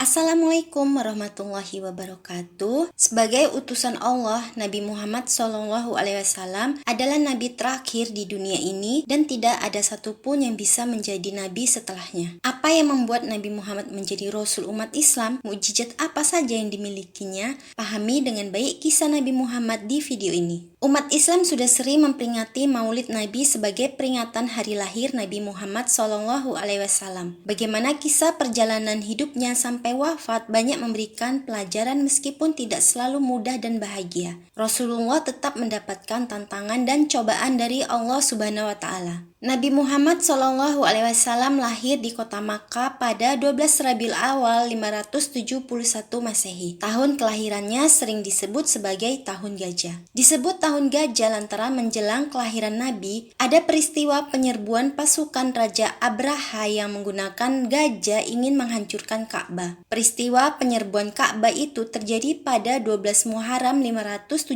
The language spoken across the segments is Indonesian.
Assalamualaikum warahmatullahi wabarakatuh. Sebagai utusan Allah, Nabi Muhammad SAW adalah nabi terakhir di dunia ini dan tidak ada satupun yang bisa menjadi nabi setelahnya. Apa yang membuat Nabi Muhammad menjadi rasul umat Islam? Mukjizat apa saja yang dimilikinya? Pahami dengan baik kisah Nabi Muhammad di video ini. Umat Islam sudah sering memperingati Maulid Nabi sebagai peringatan hari lahir Nabi Muhammad SAW. Bagaimana kisah perjalanan hidupnya sampai wafat banyak memberikan pelajaran meskipun tidak selalu mudah dan bahagia. Rasulullah tetap mendapatkan tantangan dan cobaan dari Allah Subhanahu wa Ta'ala. Nabi Muhammad SAW lahir di kota Makkah pada 12 Rabiul Awal 571 Masehi. Tahun kelahirannya sering disebut sebagai tahun gajah. Disebut tahun gajah lantaran menjelang kelahiran Nabi, ada peristiwa penyerbuan pasukan Raja Abraha yang menggunakan gajah ingin menghancurkan Ka'bah. Peristiwa penyerbuan Ka'bah itu terjadi pada 12 Muharram 571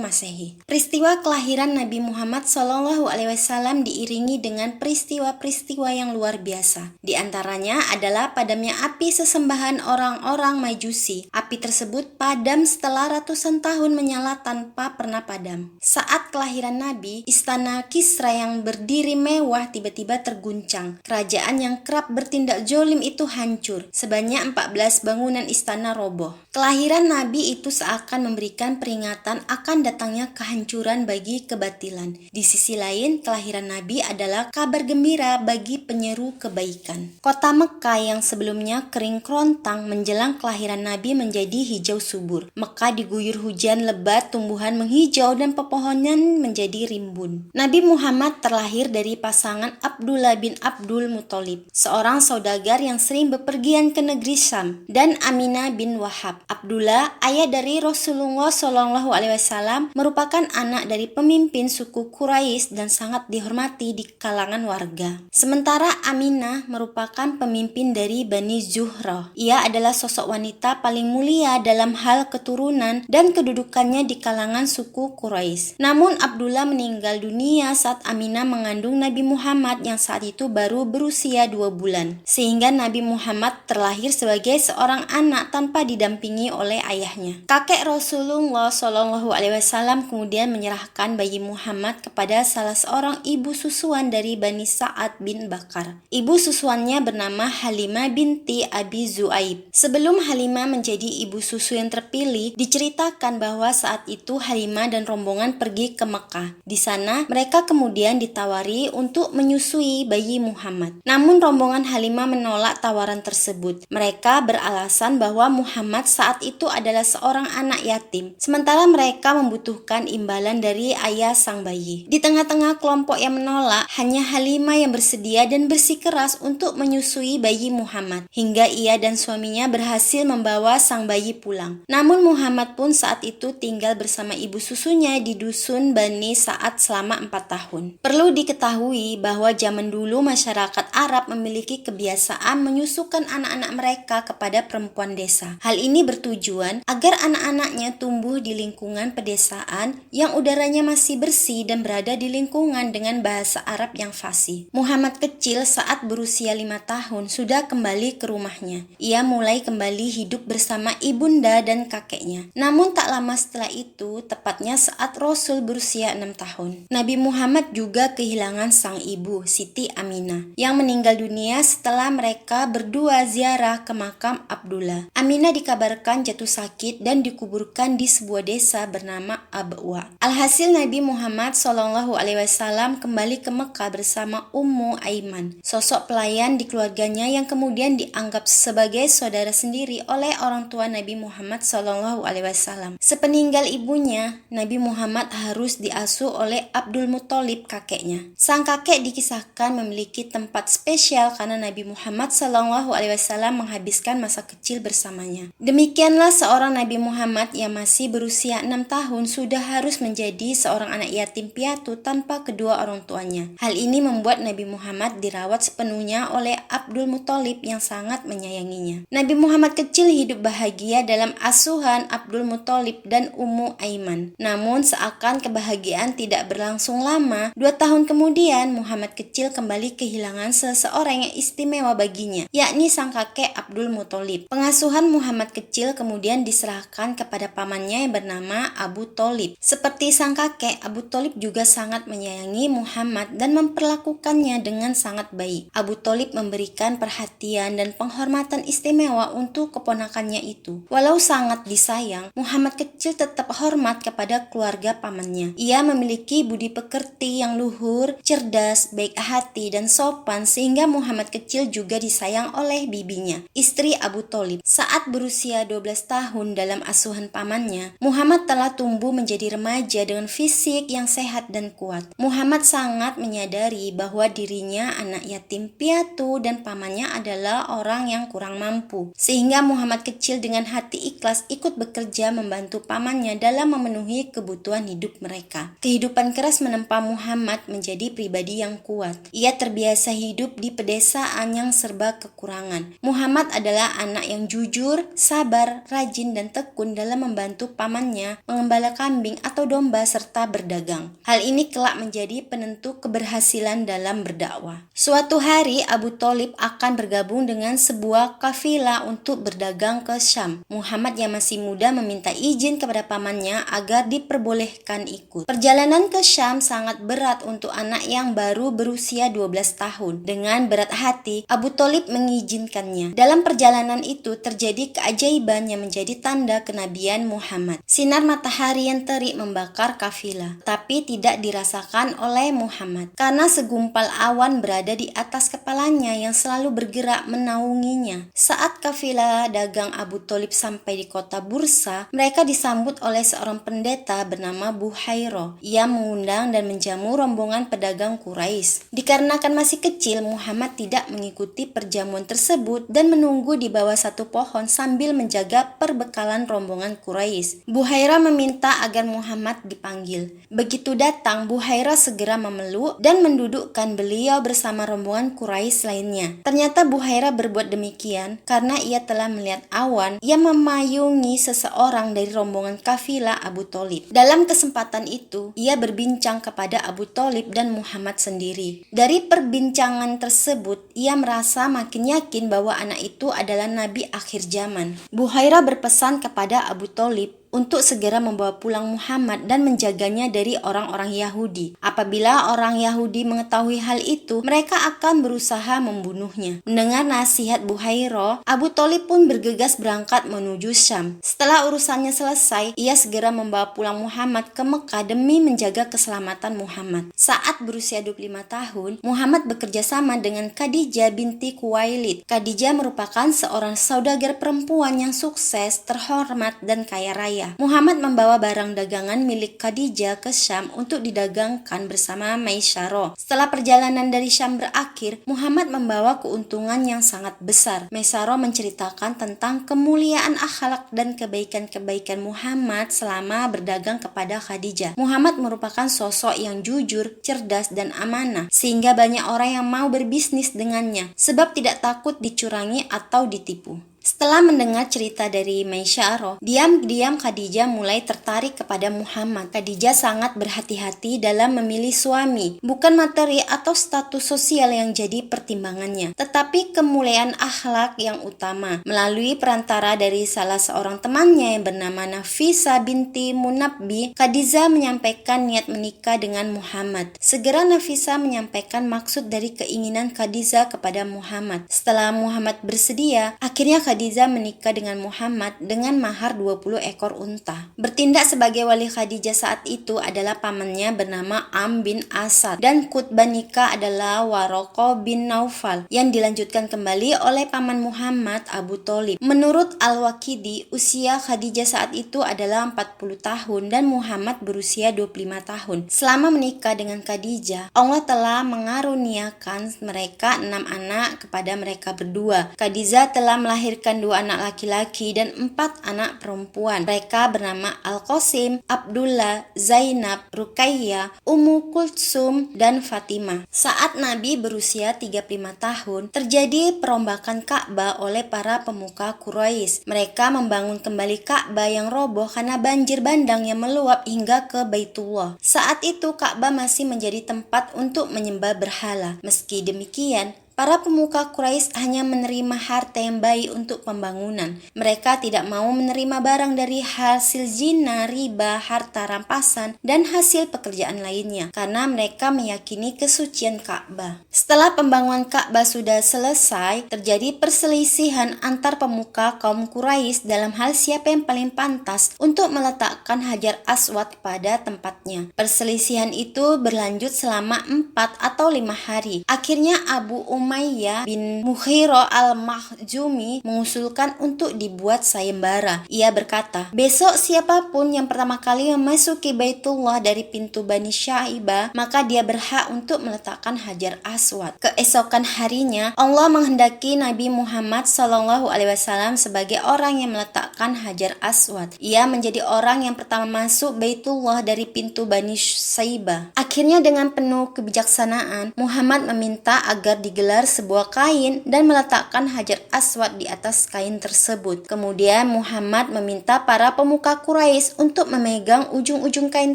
Masehi. Peristiwa kelahiran Nabi Muhammad SAW diiringi dengan peristiwa-peristiwa yang luar biasa. Di antaranya adalah padamnya api sesembahan orang-orang Majusi. Api tersebut padam setelah ratusan tahun menyala tanpa pernah padam. Saat kelahiran Nabi, istana Kisra yang berdiri mewah tiba-tiba terguncang. Kerajaan yang kerap bertindak zolim itu hancur. Sebanyak 14 bangunan istana roboh. Kelahiran Nabi itu seakan memberikan peringatan akan datangnya kehancuran bagi kebatilan. Di sisi lain, kelahiran Nabi adalah kabar gembira bagi penyeru kebaikan. Kota Mekah yang sebelumnya kering kerontang menjelang kelahiran Nabi menjadi hijau subur. Mekah diguyur hujan lebat, tumbuhan menghijau dan pepohonan menjadi rimbun. Nabi Muhammad terlahir dari pasangan Abdullah bin Abdul Muthalib, seorang saudagar yang sering bepergian ke negeri Syam, dan Aminah bin Wahab. Abdullah, ayah dari Rasulullah SAW, merupakan anak dari pemimpin suku Quraisy dan sangat dihormati di kalangan warga. Sementara Aminah merupakan pemimpin dari Bani Zuhrah. Ia adalah sosok wanita paling mulia dalam hal keturunan dan kedudukannya di kalangan suku Quraisy. Namun Abdullah meninggal dunia saat Aminah mengandung Nabi Muhammad yang saat itu baru berusia 2 bulan. Sehingga Nabi Muhammad terlahir sebagai seorang anak tanpa didampingi oleh ayahnya. Kakek Rasulullah SAW kemudian menyerahkan bayi Muhammad kepada salah seorang ibu susuan dari Bani Sa'ad bin Bakar. Ibu susuannya bernama Halimah binti Abi Zu'aib. Sebelum Halimah menjadi ibu susu yang terpilih, diceritakan bahwa saat itu Halimah dan rombongan pergi ke Mekah. Di sana, mereka kemudian ditawari untuk menyusui bayi Muhammad. Namun rombongan Halimah menolak tawaran tersebut. Mereka beralasan bahwa Muhammad saat itu adalah seorang anak yatim, sementara mereka membutuhkan imbalan dari ayah sang bayi. Di tengah-tengah kelompok yang menolak, hanya Halimah yang bersedia dan bersikeras untuk menyusui bayi Muhammad, hingga ia dan suaminya berhasil membawa sang bayi pulang. Namun Muhammad pun saat itu tinggal bersama ibu susunya di dusun Bani Sa'ad selama 4 tahun. Perlu diketahui bahwa zaman dulu masyarakat Arab memiliki kebiasaan menyusukan anak-anak mereka kepada perempuan desa. Hal ini bertujuan agar anak-anaknya tumbuh di lingkungan pedesaan yang udaranya masih bersih dan berada di lingkungan dengan bahasa Arab yang fasih. Muhammad kecil saat berusia 5 tahun sudah kembali ke rumahnya. Ia mulai kembali hidup bersama ibunda dan kakeknya. Namun tak lama setelah itu, tepatnya saat Rasul berusia 6 tahun, Nabi Muhammad juga kehilangan sang ibu, Siti Aminah, yang meninggal dunia setelah mereka berdua ziarah ke makam Abdullah. Aminah dikabarkan jatuh sakit dan dikuburkan di sebuah desa bernama Abwa. Alhasil Nabi Muhammad SAW kembali ke Mekah bersama Ummu Aiman, sosok pelayan di keluarganya yang kemudian dianggap sebagai saudara sendiri oleh orang tua Nabi Muhammad SAW. Sepeninggal ibunya, Nabi Muhammad harus diasuh oleh Abdul Muthalib, kakeknya. Sang kakek dikisahkan memiliki tempat spesial karena Nabi Muhammad SAW menghabiskan masa kecil bersamanya. Demikianlah seorang Nabi Muhammad yang masih berusia 6 tahun sudah harus menjadi seorang anak yatim piatu tanpa kedua orang tuanya. pamannya. Hal ini membuat Nabi Muhammad dirawat sepenuhnya oleh Abdul Muthalib yang sangat menyayanginya. Nabi Muhammad kecil hidup bahagia dalam asuhan Abdul Muthalib dan Ummu Aiman. Namun seakan kebahagiaan tidak berlangsung lama, 2 tahun kemudian Muhammad kecil kembali kehilangan seseorang yang istimewa baginya, yakni sang kakek Abdul Muthalib. Pengasuhan Muhammad kecil kemudian diserahkan kepada pamannya yang bernama Abu Thalib. Seperti sang kakek, Abu Thalib juga sangat menyayangi Muhammad dan memperlakukannya dengan sangat baik. Abu Thalib memberikan perhatian dan penghormatan istimewa untuk keponakannya itu. Walau sangat disayang, Muhammad kecil tetap hormat kepada keluarga pamannya. Ia memiliki budi pekerti yang luhur, cerdas, baik hati, dan sopan sehingga Muhammad kecil juga disayang oleh bibinya, istri Abu Thalib. Saat berusia 12 tahun dalam asuhan pamannya, Muhammad telah tumbuh menjadi remaja dengan fisik yang sehat dan kuat. Muhammad sangat menyadari bahwa dirinya anak yatim piatu dan pamannya adalah orang yang kurang mampu. Sehingga Muhammad kecil dengan hati ikhlas ikut bekerja membantu pamannya dalam memenuhi kebutuhan hidup mereka. Kehidupan keras menempa Muhammad menjadi pribadi yang kuat. Ia terbiasa hidup di pedesaan yang serba kekurangan. Muhammad adalah anak yang jujur, sabar, rajin, dan tekun dalam membantu pamannya mengembala kambing atau domba serta berdagang. Hal ini kelak menjadi penentu keberhasilan dalam berdakwah. Suatu hari Abu Thalib akan bergabung dengan sebuah kafilah untuk berdagang ke Syam. Muhammad yang masih muda meminta izin kepada pamannya agar diperbolehkan ikut. Perjalanan ke Syam sangat berat untuk anak yang baru berusia 12 tahun. Dengan berat hati, Abu Thalib mengizinkannya. Dalam perjalanan itu terjadi keajaiban yang menjadi tanda kenabian Muhammad. Sinar matahari yang terik membakar kafilah, tapi tidak dirasakan oleh Muhammad karena segumpal awan berada di atas kepalanya yang selalu bergerak menaunginya. Saat kafilah dagang Abu Thalib sampai di kota Bursa, mereka disambut oleh seorang pendeta bernama Buhairah. Ia mengundang dan menjamu rombongan pedagang Quraisy. Dikarenakan masih kecil, Muhammad tidak mengikuti perjamuan tersebut dan menunggu di bawah satu pohon sambil menjaga perbekalan rombongan Quraisy. Buhairah meminta agar Muhammad dipanggil. Begitu datang, Buhairah segera memeluk dan mendudukkan beliau bersama rombongan Quraisy lainnya. Ternyata Buhairah berbuat demikian karena ia telah melihat awan yang memayungi seseorang dari rombongan kafilah Abu Thalib. Dalam kesempatan itu, ia berbincang kepada Abu Thalib dan Muhammad sendiri. Dari perbincangan tersebut, ia merasa makin yakin bahwa anak itu adalah nabi akhir zaman. Buhairah berpesan kepada Abu Thalib untuk segera membawa pulang Muhammad dan menjaganya dari orang-orang Yahudi. Apabila orang Yahudi mengetahui hal itu, mereka akan berusaha membunuhnya. Mendengar nasihat Buhairah, Abu Thalib pun bergegas berangkat menuju Syam. Setelah urusannya selesai, ia segera membawa pulang Muhammad ke Mekah demi menjaga keselamatan Muhammad. Saat berusia 25 tahun, Muhammad bekerja sama dengan Khadijah binti Khuwailid. Khadijah merupakan seorang saudagar perempuan yang sukses, terhormat, dan kaya raya. Muhammad membawa barang dagangan milik Khadijah ke Syam untuk didagangkan bersama Maisyarah. Setelah perjalanan dari Syam berakhir, Muhammad membawa keuntungan yang sangat besar. Maisyarah menceritakan tentang kemuliaan akhlak dan kebaikan-kebaikan Muhammad selama berdagang kepada Khadijah. Muhammad merupakan sosok yang jujur, cerdas, dan amanah, sehingga banyak orang yang mau berbisnis dengannya, sebab tidak takut dicurangi atau ditipu. Setelah mendengar cerita dari Maisyarah, diam-diam Khadijah mulai tertarik kepada Muhammad. Khadijah sangat berhati-hati dalam memilih suami. Bukan materi atau status sosial yang jadi pertimbangannya, tetapi kemuliaan akhlak yang utama. Melalui perantara dari salah seorang temannya yang bernama Nafisa binti Munabbi, Khadijah menyampaikan niat menikah dengan Muhammad. Segera Nafisa menyampaikan maksud dari keinginan Khadijah kepada Muhammad. Setelah Muhammad bersedia, akhirnya Khadijah menikah dengan Muhammad dengan mahar 20 ekor unta. Bertindak sebagai wali Khadijah saat itu adalah pamannya bernama Am bin Asad dan khutbah nikah adalah Waraqah bin Naufal yang dilanjutkan kembali oleh paman Muhammad, Abu Thalib. Menurut Al-Waqidi, usia Khadijah saat itu adalah 40 tahun dan Muhammad berusia 25 tahun. Selama menikah dengan Khadijah, Allah telah mengaruniakan mereka 6 anak kepada mereka berdua. Khadijah telah melahirkan memberikan 2 anak laki-laki dan 4 anak perempuan. Mereka bernama Al-Qasim, Abdullah, Zainab, Ruqayyah, Ummu Kulsum, dan Fatimah. Saat Nabi berusia 35 tahun, terjadi perombakan Ka'bah oleh para pemuka Quraisy. Mereka membangun kembali Ka'bah yang roboh karena banjir bandang yang meluap hingga ke Baitullah. Saat itu Ka'bah masih menjadi tempat untuk menyembah berhala. Meski demikian, para pemuka Quraisy hanya menerima harta yang baik untuk pembangunan. Mereka tidak mau menerima barang dari hasil zina, riba, harta rampasan, dan hasil pekerjaan lainnya, karena mereka meyakini kesucian Ka'bah. Setelah pembangunan Ka'bah sudah selesai, terjadi perselisihan antar pemuka kaum Quraisy dalam hal siapa yang paling pantas untuk meletakkan Hajar Aswad pada tempatnya. Perselisihan itu berlanjut selama 4 atau 5 hari. Akhirnya Abu Umayyah bin Mughirah al-Makhzumi mengusulkan untuk dibuat sayembara. Ia berkata, besok siapapun yang pertama kali memasuki Baitullah dari pintu Bani Syaibah, maka dia berhak untuk meletakkan Hajar Aswad. Keesokan harinya, Allah menghendaki Nabi Muhammad SAW sebagai orang yang meletakkan Hajar Aswad. Ia menjadi orang yang pertama masuk Baitullah dari pintu Bani Syaibah. Akhirnya dengan penuh kebijaksanaan, Muhammad meminta agar digelar sebuah kain dan meletakkan Hajar Aswad di atas kain tersebut. Kemudian Muhammad meminta para pemuka Quraisy untuk memegang ujung-ujung kain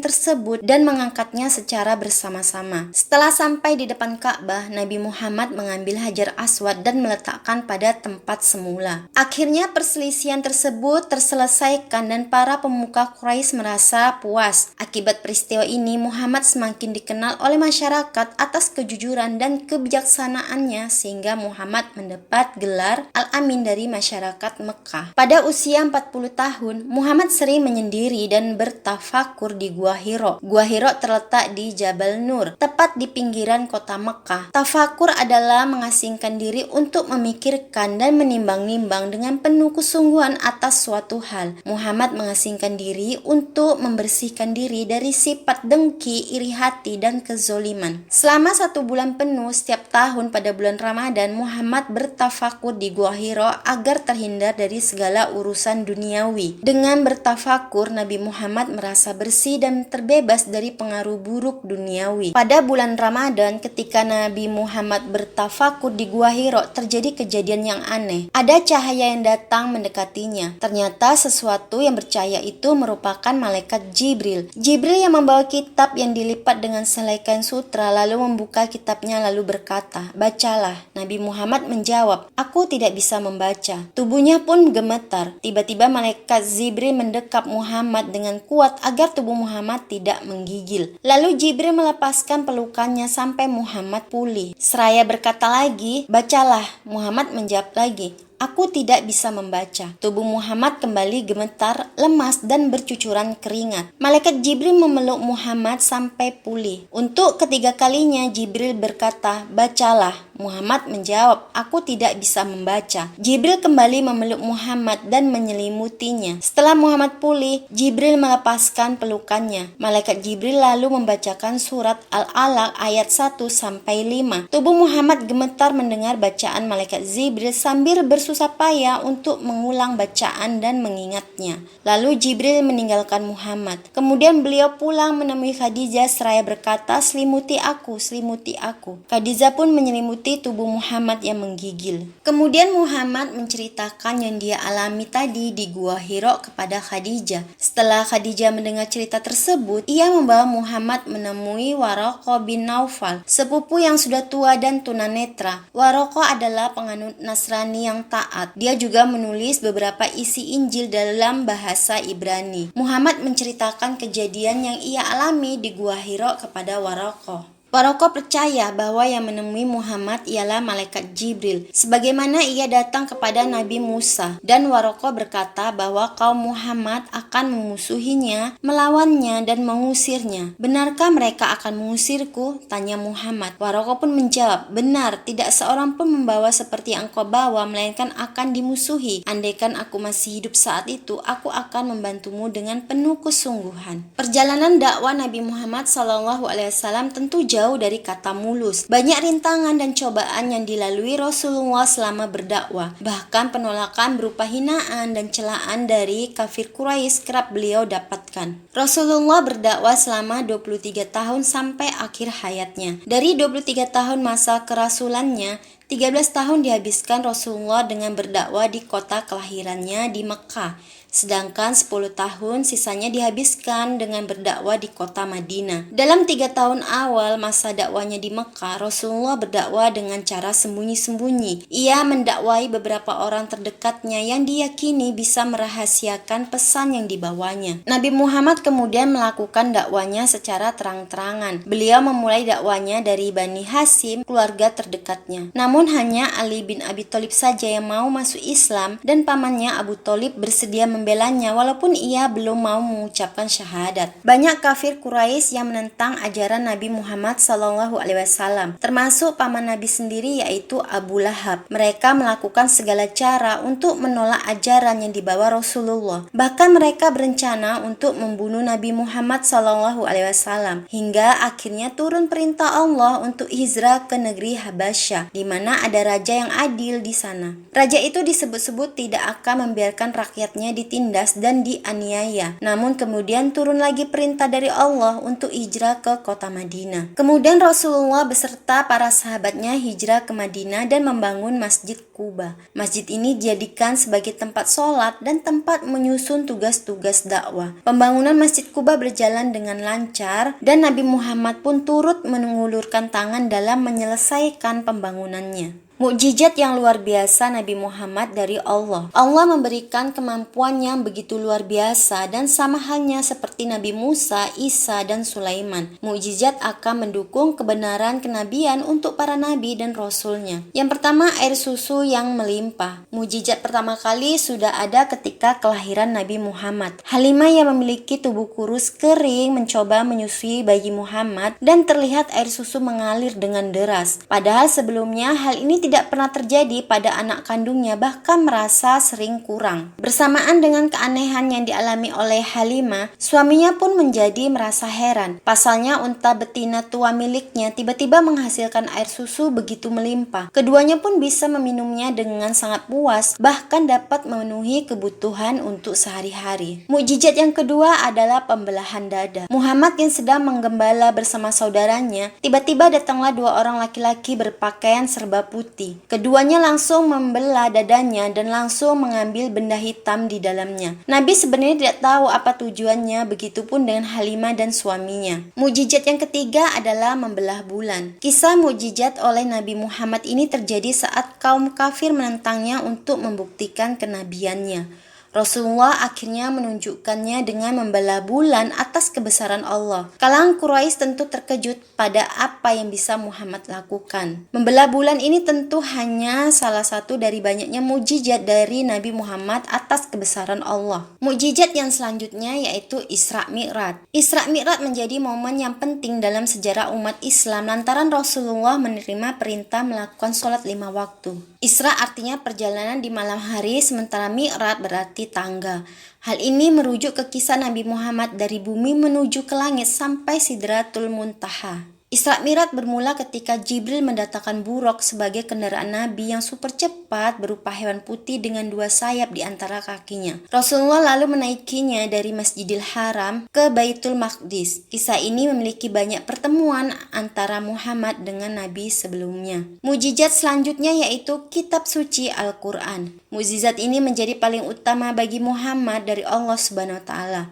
tersebut dan mengangkatnya secara bersama-sama. Setelah sampai di depan Ka'bah, Nabi Muhammad mengambil Hajar Aswad dan meletakkan pada tempat semula. Akhirnya perselisihan tersebut terselesaikan dan para pemuka Quraisy merasa puas. Akibat peristiwa ini, Muhammad semakin dikenal oleh masyarakat atas kejujuran dan kebijaksanaannya, sehingga Muhammad mendapat gelar Al-Amin dari masyarakat Mekah. Pada usia 40 tahun, Muhammad sering menyendiri dan bertafakur di Gua Hiro. Gua Hiro terletak di Jabal Nur, tepat di pinggiran kota Mekah. Tafakur adalah mengasingkan diri untuk memikirkan dan menimbang-nimbang dengan penuh kesungguhan atas suatu hal. Muhammad mengasingkan diri untuk membersihkan diri dari sifat dengki, iri hati, dan kezoliman. Selama 1 bulan penuh setiap tahun pada bulan Ramadan, Muhammad bertafakur di Gua Hiro agar terhindar dari segala urusan duniawi. Dengan bertafakur, Nabi Muhammad merasa bersih dan terbebas dari pengaruh buruk duniawi. Pada bulan Ramadan, ketika Nabi Muhammad bertafakur di Gua Hiro, terjadi kejadian yang aneh. Ada cahaya yang datang mendekatinya. Ternyata sesuatu yang bercahaya itu merupakan malaikat Jibril. Jibril yang membawa kitab yang dilipat dengan selai kain sutra lalu membuka kitabnya lalu berkata, "Bacalah." Nabi Muhammad menjawab, "Aku tidak bisa membaca." Tubuhnya pun gemetar. Tiba-tiba malaikat Jibril mendekap Muhammad dengan kuat agar tubuh Muhammad tidak menggigil. Lalu Jibril melepaskan pelukannya sampai Muhammad pulih. Seraya berkata lagi, "Bacalah." Muhammad menjawab lagi, "Aku tidak bisa membaca." Tubuh Muhammad kembali gemetar, lemas, dan bercucuran keringat. Malaikat Jibril memeluk Muhammad sampai pulih. Untuk ketiga kalinya Jibril berkata, "Bacalah." Muhammad menjawab, "Aku tidak bisa membaca." Jibril kembali memeluk Muhammad dan menyelimutinya. Setelah Muhammad pulih, Jibril melepaskan pelukannya. Malaikat Jibril lalu membacakan surat Al-Alaq ayat 1-5. Tubuh Muhammad gemetar mendengar bacaan malaikat Jibril sambil bersusah payah untuk mengulang bacaan dan mengingatnya. Lalu Jibril meninggalkan Muhammad. Kemudian beliau pulang menemui Khadijah seraya berkata, "Selimuti aku, selimuti aku." Khadijah pun menyelimuti tubuh Muhammad yang menggigil. Kemudian Muhammad menceritakan yang dia alami tadi di Gua Hiro kepada Khadijah. Setelah Khadijah mendengar cerita tersebut, ia membawa Muhammad menemui Waraqah bin Naufal, sepupu yang sudah tua dan tunanetra. Waraqah adalah penganut Nasrani yang taat. Dia juga menulis beberapa isi Injil dalam bahasa Ibrani. Muhammad menceritakan kejadian yang ia alami di Gua Hiro kepada Waraqah. Waraqah percaya bahwa yang menemui Muhammad ialah malaikat Jibril, sebagaimana ia datang kepada Nabi Musa. Dan Waraqah berkata bahwa kaum Muhammad akan memusuhinya, melawannya, dan mengusirnya. "Benarkah mereka akan mengusirku?" tanya Muhammad. Waraqah pun menjawab, "Benar, tidak seorang pun membawa seperti yang kau bawa, melainkan akan dimusuhi. Andaikan aku masih hidup saat itu, aku akan membantumu dengan penuh kesungguhan." Perjalanan dakwah Nabi Muhammad SAW tentu jauh jauh dari kata mulus. Banyak rintangan dan cobaan yang dilalui Rasulullah selama berdakwah. Bahkan penolakan berupa hinaan dan celaan dari kafir Quraisy kerap beliau dapatkan. Rasulullah berdakwah selama 23 tahun sampai akhir hayatnya. Dari 23 tahun masa kerasulannya, 13 tahun dihabiskan Rasulullah dengan berdakwah di kota kelahirannya di Mekkah. Sedangkan 10 tahun sisanya dihabiskan dengan berdakwah di kota Madinah. Dalam 3 tahun awal masa dakwahnya di Mekkah, Rasulullah berdakwah dengan cara sembunyi-sembunyi. Ia mendakwai beberapa orang terdekatnya yang diyakini bisa merahasiakan pesan yang dibawanya. Nabi Muhammad kemudian melakukan dakwahnya secara terang-terangan. Beliau memulai dakwahnya dari Bani Hashim, keluarga terdekatnya. Namun hanya Ali bin Abi Thalib saja yang mau masuk Islam dan pamannya Abu Thalib bersedia membelanya walaupun ia belum mau mengucapkan syahadat. Banyak kafir Quraisy yang menentang ajaran Nabi Muhammad SAW, termasuk paman Nabi sendiri yaitu Abu Lahab. Mereka melakukan segala cara untuk menolak ajaran yang dibawa Rasulullah. Bahkan mereka berencana untuk membunuh Nabi Muhammad SAW hingga akhirnya turun perintah Allah untuk hijrah ke negeri Habasyah, di mana ada raja yang adil di sana. Raja itu disebut-sebut tidak akan membiarkan rakyatnya ditindas dan dianiaya. Namun kemudian turun lagi perintah dari Allah untuk hijrah ke kota Madinah. Kemudian Rasulullah beserta para sahabatnya hijrah ke Madinah dan membangun Masjid Quba. Masjid ini dijadikan sebagai tempat sholat dan tempat menyusun tugas-tugas dakwah. Pembangunan Masjid Quba berjalan dengan lancar dan Nabi Muhammad pun turut mengulurkan tangan dalam menyelesaikan pembangunannya. Mukjizat yang luar biasa Nabi Muhammad dari Allah. Allah memberikan kemampuan yang begitu luar biasa dan sama halnya seperti Nabi Musa, Isa, dan Sulaiman. Mukjizat akan mendukung kebenaran kenabian untuk para nabi dan rasulnya. Yang pertama, air susu yang melimpah. Mukjizat pertama kali sudah ada ketika kelahiran Nabi Muhammad. Halimah yang memiliki tubuh kurus kering mencoba menyusui bayi Muhammad dan terlihat air susu mengalir dengan deras. Padahal sebelumnya hal ini tidak pernah terjadi pada anak kandungnya, bahkan merasa sering kurang. Bersamaan dengan keanehan yang dialami oleh Halimah, suaminya pun menjadi merasa heran. Pasalnya unta betina tua miliknya tiba-tiba menghasilkan air susu begitu melimpah. Keduanya pun bisa meminumnya dengan sangat puas, bahkan dapat memenuhi kebutuhan untuk sehari-hari. Mukjizat yang kedua adalah pembelahan dada. Muhammad yang sedang menggembala bersama saudaranya, tiba-tiba datanglah dua orang laki-laki berpakaian serba putih. Keduanya langsung membelah dadanya dan langsung mengambil benda hitam di dalamnya. Nabi sebenarnya tidak tahu apa tujuannya, begitupun dengan Halimah dan suaminya. Mukjizat yang ketiga adalah membelah bulan. Kisah mukjizat oleh Nabi Muhammad ini terjadi saat kaum kafir menentangnya untuk membuktikan kenabiannya. Rasulullah akhirnya menunjukkannya dengan membelah bulan atas kebesaran Allah. Kalangan Quraisy tentu terkejut pada apa yang bisa Muhammad lakukan. Membelah bulan ini tentu hanya salah satu dari banyaknya mukjizat dari Nabi Muhammad atas kebesaran Allah. Mukjizat yang selanjutnya yaitu Isra Mi'raj. Isra Mi'raj menjadi momen yang penting dalam sejarah umat Islam lantaran Rasulullah menerima perintah melakukan sholat 5 waktu. Isra artinya perjalanan di malam hari, sementara Mi'raj berarti tangga. Hal ini merujuk ke kisah Nabi Muhammad dari bumi menuju ke langit sampai Sidratul Muntaha. Isra Mi'raj bermula ketika Jibril mendatangkan buraq sebagai kendaraan Nabi yang super cepat berupa hewan putih dengan 2 sayap di antara kakinya. Rasulullah lalu menaikinya dari Masjidil Haram ke Baitul Maqdis. Kisah ini memiliki banyak pertemuan antara Muhammad dengan Nabi sebelumnya. Mukjizat selanjutnya yaitu kitab suci Al-Quran. Mukjizat ini menjadi paling utama bagi Muhammad dari Allah Subhanahu wa Ta'ala.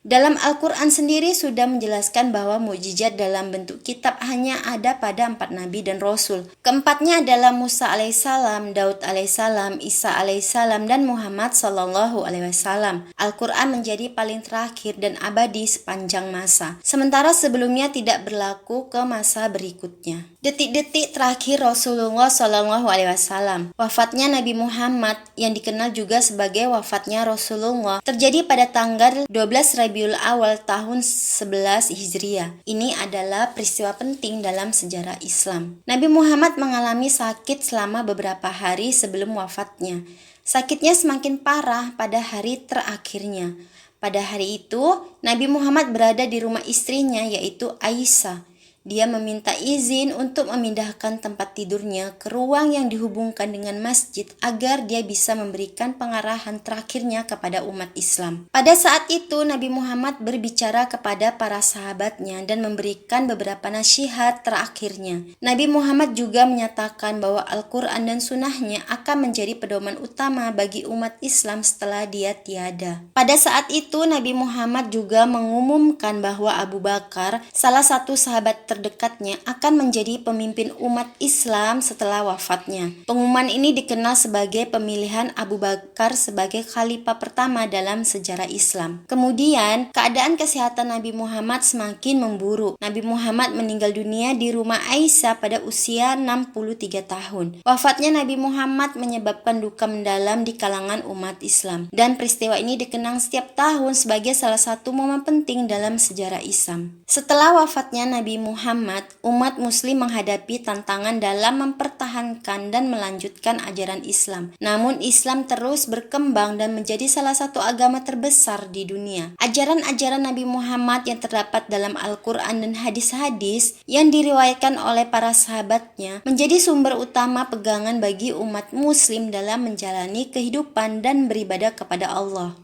Dalam Al-Quran sendiri sudah menjelaskan bahwa mukjizat dalam bentuk kitab hanya ada pada 4 nabi dan rasul. Keempatnya adalah Musa alaihissalam, Daud alaihissalam, Isa alaihissalam, dan Muhammad SAW. Al-Quran menjadi paling terakhir dan abadi sepanjang masa, sementara sebelumnya tidak berlaku ke masa berikutnya. Detik-detik terakhir Rasulullah SAW, wafatnya Nabi Muhammad yang dikenal juga sebagai wafatnya Rasulullah, terjadi pada tanggal 12 Rabiul Awal tahun 11 Hijriah. Ini adalah peristiwa penting dalam sejarah Islam. Nabi Muhammad mengalami sakit selama beberapa hari sebelum wafatnya. Sakitnya semakin parah pada hari terakhirnya. Pada hari itu, Nabi Muhammad berada di rumah istrinya yaitu Aisyah. Dia meminta izin untuk memindahkan tempat tidurnya ke ruang yang dihubungkan dengan masjid agar dia bisa memberikan pengarahan terakhirnya kepada umat Islam. Pada saat itu Nabi Muhammad berbicara kepada para sahabatnya dan memberikan beberapa nasihat terakhirnya. Nabi Muhammad juga menyatakan bahwa Al-Quran dan Sunnahnya akan menjadi pedoman utama bagi umat Islam setelah dia tiada. Pada saat itu Nabi Muhammad juga mengumumkan bahwa Abu Bakar, salah satu sahabat terdekatnya, akan menjadi pemimpin umat Islam setelah wafatnya. Pengumuman ini dikenal sebagai pemilihan Abu Bakar sebagai khalifah pertama dalam sejarah Islam. Kemudian, keadaan kesehatan Nabi Muhammad semakin memburuk. Nabi Muhammad meninggal dunia di rumah Aisyah pada usia 63 tahun. Wafatnya Nabi Muhammad menyebabkan duka mendalam di kalangan umat Islam. Dan peristiwa ini dikenang setiap tahun sebagai salah satu momen penting dalam sejarah Islam. Setelah wafatnya Nabi Muhammad, umat muslim menghadapi tantangan dalam mempertahankan dan melanjutkan ajaran Islam. Namun Islam terus berkembang dan menjadi salah satu agama terbesar di dunia. Ajaran-ajaran Nabi Muhammad yang terdapat dalam Al-Quran dan hadis-hadis yang diriwayatkan oleh para sahabatnya menjadi sumber utama pegangan bagi umat muslim dalam menjalani kehidupan dan beribadah kepada Allah.